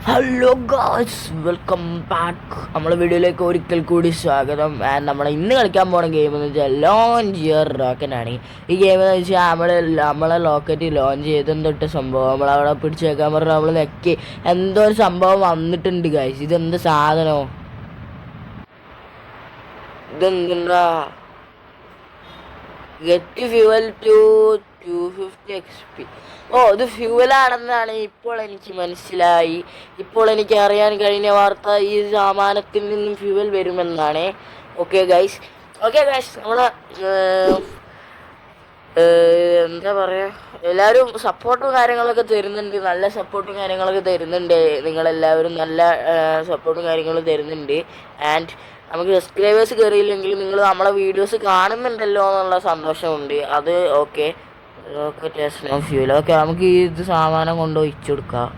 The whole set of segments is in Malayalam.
Hello guys, welcome back. നമ്മളെ വീഡിയോയിലേക്ക് ഒരിക്കൽ കൂടി സ്വാഗതം. ആൻഡ് നമ്മൾ ഇന്ന് കളിക്കാൻ പോകുന്ന ഗെയിം എന്ന് വെച്ചാൽ ലോഞ്ച് യുവർ റോക്കറ്റ് ആണ്. ഈ ഗെയിം എന്ന് വെച്ചാൽ നമ്മളെ റോക്കറ്റ് ലോഞ്ച് ചെയ്തെന്തൊട്ട് സംഭവം നമ്മളവിടെ പിടിച്ച് വെക്കാൻ പറഞ്ഞാൽ നമ്മൾ നെക്കി എന്തോ ഒരു സംഭവം വന്നിട്ടുണ്ട് ഗായ്സ്. ഇതെന്ത് സാധനമോ, ഇതെന്താ? Get fuel to 250 XP. ഓ, ഇത് ഫ്യൂവലാണെന്നാണ് ഇപ്പോൾ എനിക്ക് മനസ്സിലായി. ഇപ്പോൾ എനിക്ക് അറിയാൻ കഴിഞ്ഞ വാർത്ത ഈ സാമാനത്തിൽ നിന്നും ഫ്യൂവൽ വരുമെന്നാണ്. ഓക്കെ ഗൈസ്, നമ്മളെ എന്താ പറയുക, എല്ലാവരും സപ്പോർട്ടും കാര്യങ്ങളൊക്കെ തരുന്നുണ്ട്, നല്ല സപ്പോർട്ടും കാര്യങ്ങളൊക്കെ തരുന്നുണ്ട്. നിങ്ങളെല്ലാവരും നല്ല സപ്പോർട്ടും കാര്യങ്ങളും തരുന്നുണ്ട്. ആൻഡ് നമുക്ക് സബ്സ്ക്രൈബേഴ്സ് കയറിയില്ലെങ്കിൽ നിങ്ങൾ നമ്മളെ വീഡിയോസ് കാണുന്നുണ്ടല്ലോ എന്നുള്ള സന്തോഷമുണ്ട്. അത് ഓക്കെ. Rocket fuel okay. നമുക്ക് ഇത് സാമാനം കൊണ്ട് ഒഴിച്ചു കൊടുക്കാം.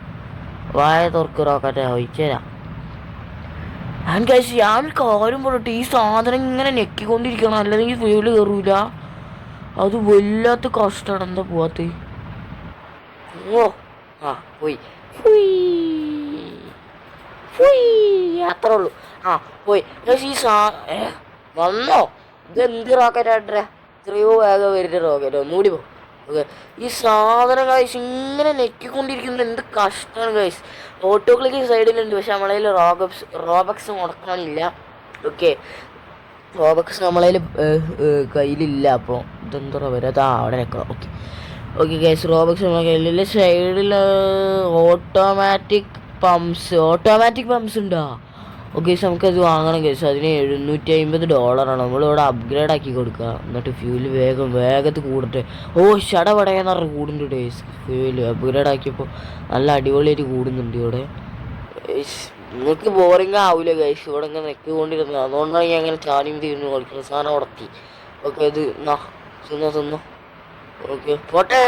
വായ തുറക്ക് റോക്കറ്റ് ഒഴിച്ചു തരാം. ഞാൻ കഴിച്ച് ഞാൻ കാര്യം പോയിട്ട് ഈ സാധനം ഇങ്ങനെ ഞെക്കിക്കൊണ്ടിരിക്കണം, അല്ലെങ്കിൽ ഫ്യൂല് കയറൂല. അത് വല്ലാത്ത കഷ്ടമാണ്. എന്താ പോവാത്ത? ഓ ആ പോയി, അത്രേ ഉള്ളൂ. ആ പോയി. ഈ വന്നോ? ഇതെന്ത് റോക്കറ്റാട്ടെ? എത്രയോ വേഗം വരുന്ന റോക്കറ്റ്. ഒന്നുകൂടി പോ. ഓക്കെ, ഈ സാധനം കാഴ്ച ഇങ്ങനെ നെക്കിക്കൊണ്ടിരിക്കുന്നത് എന്ത് കഷ്ടമാണ് ഗൈസ്. ഓട്ടോ ക്ലിക്ക് സൈഡിലുണ്ട്, പക്ഷെ നമ്മളതിൽ റോബക്സ് മുടക്കാനില്ല. ഓക്കെ, റോബക്സ് നമ്മളതിൽ കയ്യിലില്ല. അപ്പോൾ ഇതെന്താ വരാ? അവിടെ നിൽക്കണം. ഓക്കെ ഗൈസ്, റോബക്സ് നമ്മുടെ കയ്യിലില്ല. സൈഡിൽ ഓട്ടോമാറ്റിക് പമ്പ്സ് ഉണ്ടോ? ഓക്കെ, നമുക്കത് വാങ്ങണം കേസ്. അതിന് $750 നമ്മളിവിടെ അപ്ഗ്രേഡ് ആക്കി കൊടുക്കുക. എന്നിട്ട് ഫ്യൂല് വേഗത്തിൽ കൂടട്ടെ. ഓ, ഷടപടയെന്ന് പറഞ്ഞ് കൂടുന്നുണ്ട് ഗൈസ്. ഫ്യൂല് അപ്ഗ്രേഡ് ആക്കിയപ്പോൾ നല്ല അടിപൊളിയായിട്ട് കൂടുന്നുണ്ട് ഇവിടെ. നിങ്ങൾക്ക് ബോറിങ് ആവില്ല ഗൈസ് ഇവിടെ ഇങ്ങനെ നെക്കിക്കൊണ്ടിരുന്നത്. അതുകൊണ്ടാണ് ഞാൻ അങ്ങനെ ചാടിയും തീർന്നു കളിക്കുന്നത്. സാധനം ഉടത്തി. ഓക്കെ, ഇത് തിന്നോ. ഓക്കെ, പോട്ടെ.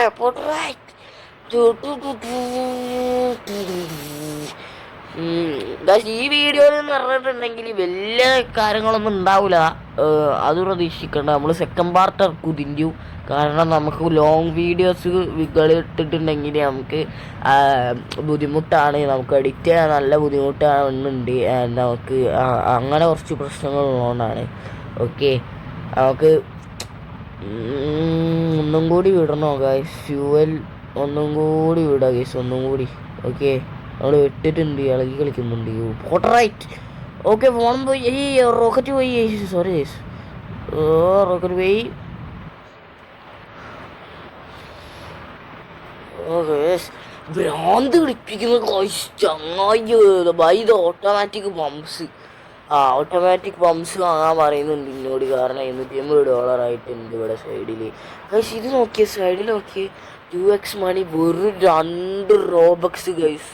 ഈ വീഡിയോയിൽ എന്ന് പറഞ്ഞിട്ടുണ്ടെങ്കിൽ വലിയ കാര്യങ്ങളൊന്നും ഉണ്ടാവില്ല, അത് പ്രതീക്ഷിക്കണ്ട. നമ്മൾ സെക്കൻഡ് പാർട്ട് ഇറക്കും ഇതിൻ്റെ. കാരണം നമുക്ക് ലോങ് വീഡിയോസ് ഇട്ടിട്ടുണ്ടെങ്കിൽ നമുക്ക് ബുദ്ധിമുട്ടാണ്, നമുക്ക് എഡിറ്റ് ചെയ്യാൻ നല്ല ബുദ്ധിമുട്ടാണുണ്ട്. നമുക്ക് അങ്ങനെ കുറച്ച് പ്രശ്നങ്ങളുള്ളതുകൊണ്ടാണ്. ഓക്കെ, നമുക്ക് ഒന്നും കൂടി വിടണോ ഗൈസ്? ഫ്യൂവൽ ഒന്നും കൂടി വിടാം ഗൈസ്, ഒന്നും കൂടി. ഓക്കെ, നമ്മൾ ഇട്ടിട്ടുണ്ട്, ഇളകി കളിക്കുന്നുണ്ട്. റൈറ്റ്. ഓക്കെ, ഫോൺ പോയി. ഈ റോക്കറ്റ് പോയി. സോറി ഗൈസ്, റോക്കറ്റ് പോയി. ഭ്രാന്ത് പിടിപ്പിക്കുന്ന ചങ്ങായി. ഇത് ഓട്ടോമാറ്റിക് പമ്പ്സ് വാങ്ങാൻ പറയുന്നുണ്ട് എന്നോട്. കാരണം $750 ആയിട്ടുണ്ട് ഇവിടെ സൈഡിൽ. ഗൈസ് ഇത് നോക്കിയേ, സൈഡിൽ നോക്കിയേ, 2x മണി വെറും 2 റോബക്സ് ഗൈസ്.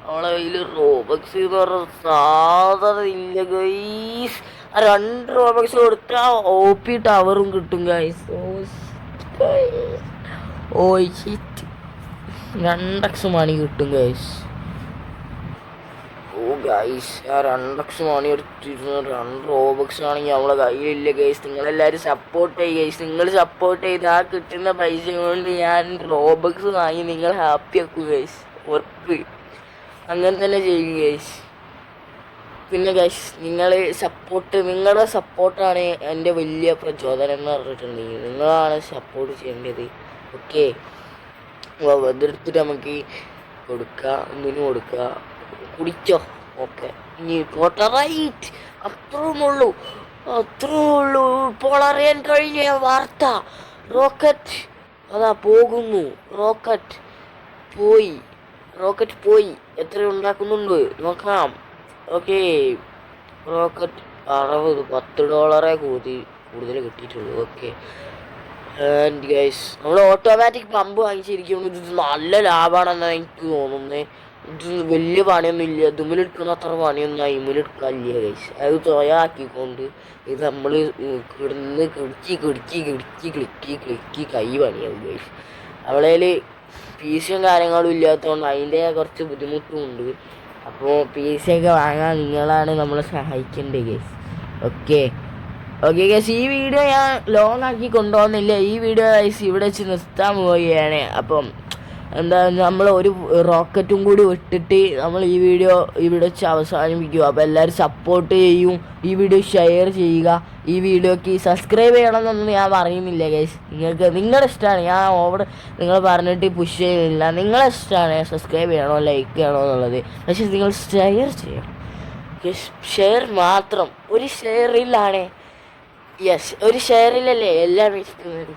അവളെ കയ്യിൽ റോബക്സ് എന്ന് പറഞ്ഞ സാധനം ഇല്ല ഗൈസ്. ആ 2 റോബക്സ് കൊടുത്താൽ OP ടവറും കിട്ടും ഗൈസ്. ഓ ഷിറ്റ്, 2x മണി കിട്ടും ഗൈസ്. ഓ ഗൈസ്, ആ 2x മണി എടുത്തിരുന്ന 2 റോബക്സ് ആണെങ്കിൽ നമ്മളെ കയ്യിലില്ല ഗൈസ്. നിങ്ങളെല്ലാവരും സപ്പോർട്ട് ചെയ്യുക ഗൈസ്. നിങ്ങൾ സപ്പോർട്ട് ചെയ്ത് ആ കിട്ടുന്ന പൈസ കൊണ്ട് ഞാൻ റോബക്സ് വാങ്ങി നിങ്ങൾ ഹാപ്പി ആക്കും ഗൈസ്. ഉറപ്പ് അങ്ങനെ തന്നെ ചെയ്യും ഗൈസ്. പിന്നെ ഗൈസ്, നിങ്ങളുടെ സപ്പോർട്ടാണ് എൻ്റെ വലിയ പ്രചോദനം എന്ന് പറഞ്ഞിട്ടുണ്ടെങ്കിൽ നിങ്ങളാണ് സപ്പോർട്ട് ചെയ്യേണ്ടത്. ഓക്കെ, അതെടുത്തിട്ട് നമുക്ക് ഒന്നിനും കൊടുക്കുക. കുടിച്ചോ. ഓക്കെ, ഇനി റൈറ്റ്. അത്രേ ഉള്ളൂ. ഇപ്പോൾ അറിയാൻ കഴിഞ്ഞ വാർത്ത, റോക്കറ്റ് അതാ പോകുന്നു. റോക്കറ്റ് പോയി. എത്ര ഉണ്ടാക്കുന്നുണ്ട് നോക്കാം. ഓക്കെ, റോക്കറ്റ് $10 കൂടുതൽ കിട്ടിയിട്ടുള്ളൂ. ഓക്കെ, ആൻഡ് ഗൈസ് നമ്മൾ ഓട്ടോമാറ്റിക് പമ്പ് വാങ്ങിച്ചിരിക്കുന്നത് ഇത് നല്ല ലാഭമാണെന്നാണ് എനിക്ക് തോന്നുന്നത്. ഇത് വലിയ പണിയൊന്നും ഇല്ല. ഇതുമ്മിലെടുക്കുന്ന അത്ര പണിയൊന്നും അയിമ്മിലെടുക്കാനില്ല ഗൈസ്. അത് തൊയാക്കിക്കൊണ്ട് ഇത് നമ്മൾ കിടന്ന് കിടക്കി കൈ പണിയാവും ഗൈസ്. അവളേൽ PC കാര്യങ്ങളും ഇല്ലാത്തതുകൊണ്ട് അതിൻ്റെ കുറച്ച് ബുദ്ധിമുട്ടും ഉണ്ട്. അപ്പോൾ PC ഒക്കെ വാങ്ങാൻ നിങ്ങളാണ് നമ്മളെ സഹായിക്കേണ്ടത് ഗൈസ്. ഓക്കെ ഗൈസ്, ഈ വീഡിയോ ഞാൻ ലോങ് ആക്കി കൊണ്ടുപോകുന്നില്ല. ഈ വീഡിയോ ഗൈസ് ഇവിടെ വെച്ച് നിർത്താൻ പോവുകയാണ്. അപ്പം എന്താ നമ്മൾ ഒരു റോക്കറ്റും കൂടി വിട്ടിട്ട് നമ്മൾ ഈ വീഡിയോ ഇവിടെ വെച്ച് അവസാനിപ്പിക്കുക. അപ്പോൾ എല്ലാവരും സപ്പോർട്ട് ചെയ്യും, ഈ വീഡിയോ ഷെയർ ചെയ്യുക, ഈ വീഡിയോക്ക് സബ്സ്ക്രൈബ് ചെയ്യണമെന്നൊന്നും ഞാൻ പറയുന്നില്ല ഗൈസ്. നിങ്ങളുടെ ഇഷ്ടമാണ്, ഞാൻ ഓവർ നിങ്ങൾ പറഞ്ഞിട്ട് പുഷ് ചെയ്യുന്നില്ല. നിങ്ങളെ ഇഷ്ടമാണ് സബ്സ്ക്രൈബ് ചെയ്യണോ ലൈക്ക് ചെയ്യണോ എന്നുള്ളത്. പക്ഷേ നിങ്ങൾ ഷെയർ ചെയ്യണം. ഷെയർ മാത്രം, ഒരു ഷെയറിലാണ്, യെസ് ഒരു ഷെയറിലല്ലേ എല്ലാം ഇരിക്കുന്നത്.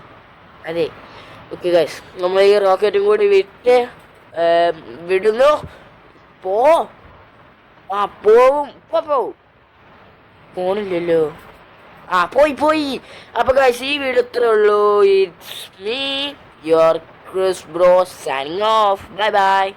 അതെ, ഓക്കെ ഗൈസ്, നമ്മൾ ഈ റോക്കറ്റും കൂടി വിടുന്നു. പോവും, പോവും, പോണില്ലല്ലോ. പോയി. അപ്പോൾ ഗൈസ് ഈ വീഡിയോ ഇത്രേ ഉള്ളൂ. It's me your Chris bro signing off. Bye bye.